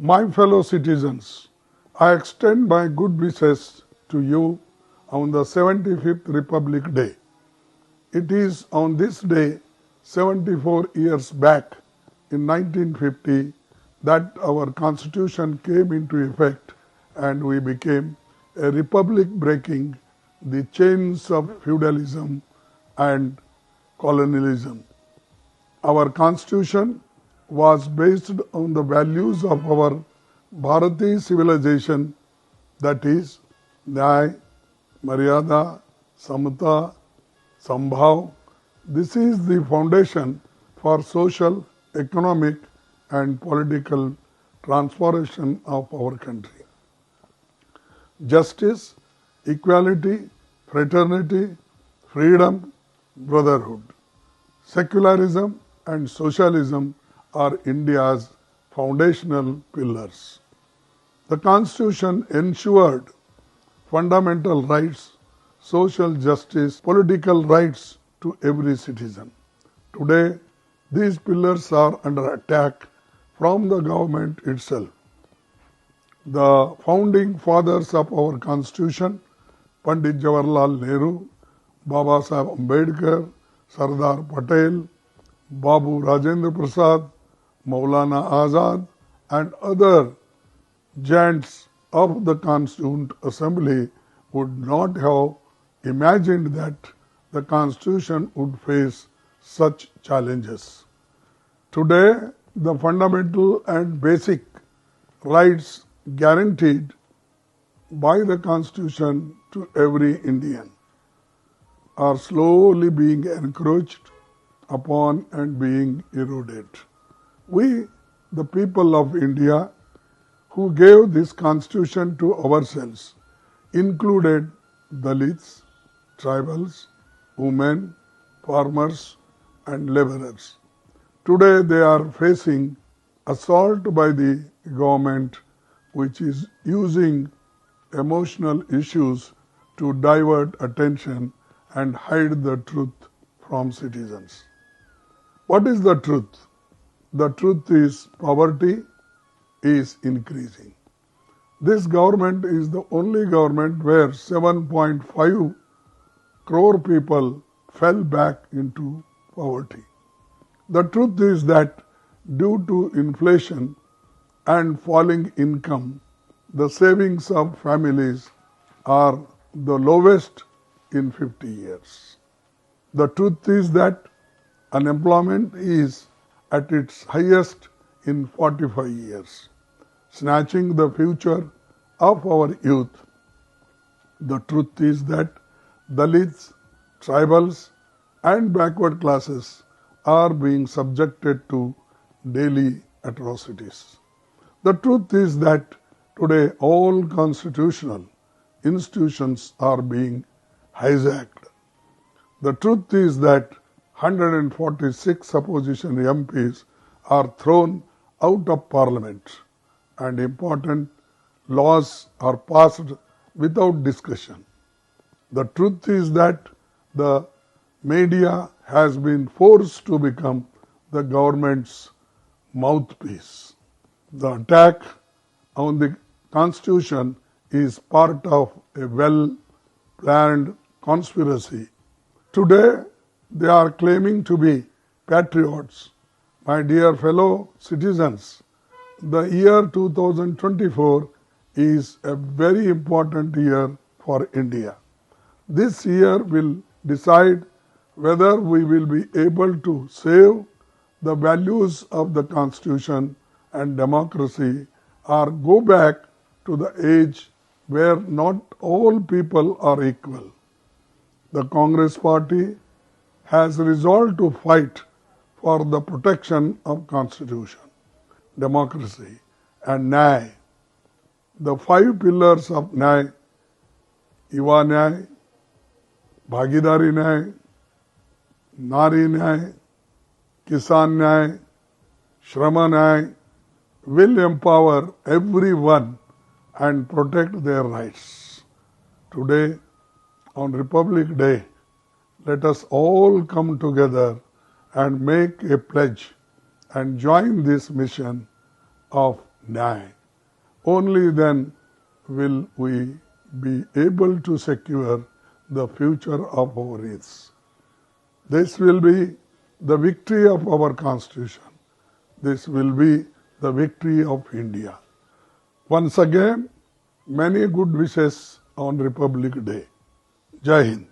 My fellow citizens, I extend my good wishes to you on the 75th Republic Day. It is on this day, 74 years back in 1950, that our Constitution came into effect and we became a republic breaking the chains of feudalism and colonialism. Our Constitution was based on the values of our Bharati civilization, that is, Nyay, Maryada, Samata, Sambhav. This is the foundation for social, economic and political transformation of our country. Justice, equality, fraternity, freedom, brotherhood. Secularism and socialism are India's foundational pillars. The Constitution ensured fundamental rights, social justice, political rights to every citizen. Today, these pillars are under attack from the government itself. The founding fathers of our Constitution, Pandit Jawaharlal Nehru, Baba Saheb Ambedkar, Sardar Patel, Babu Rajendra Prasad, Maulana Azad and other giants of the Constituent Assembly would not have imagined that the Constitution would face such challenges. Today, the fundamental and basic rights guaranteed by the Constitution to every Indian are slowly being encroached upon and being eroded. We, the people of India, who gave this Constitution to ourselves, included Dalits, tribals, women, farmers and laborers. Today they are facing assault by the government, which is using emotional issues to divert attention and hide the truth from citizens. What is the truth? The truth is poverty is increasing. This government is the only government where 7.5 crore people fell back into poverty. The truth is that due to inflation and falling income, the savings of families are the lowest in 50 years. The truth is that unemployment is at its highest in 45 years, snatching the future of our youth. The truth is that Dalits, tribals and backward classes are being subjected to daily atrocities. The truth is that today all constitutional institutions are being hijacked. The truth is that 146 opposition MPs are thrown out of parliament and important laws are passed without discussion. The truth is that the media has been forced to become the government's mouthpiece. The attack on the Constitution is part of a well-planned conspiracy. Today, they are claiming to be patriots. My dear fellow citizens, the year 2024 is a very important year for India. This year will decide whether we will be able to save the values of the Constitution and democracy or go back to the age where not all people are equal. The Congress Party has resolved to fight for the protection of Constitution, democracy and Nyay. The 5 pillars of Nyay, Yuva Nyay, Bhagidari Nyay, Nari Nyay, Kisan Nyay, Shrama Nyay will empower everyone and protect their rights. Today, on Republic Day, let us all come together and make a pledge and join this mission of न्याय. Only then will we be able to secure the future of our race. This will be the victory of our Constitution. This will be the victory of India. Once again, many good wishes on Republic Day. Jai Hind.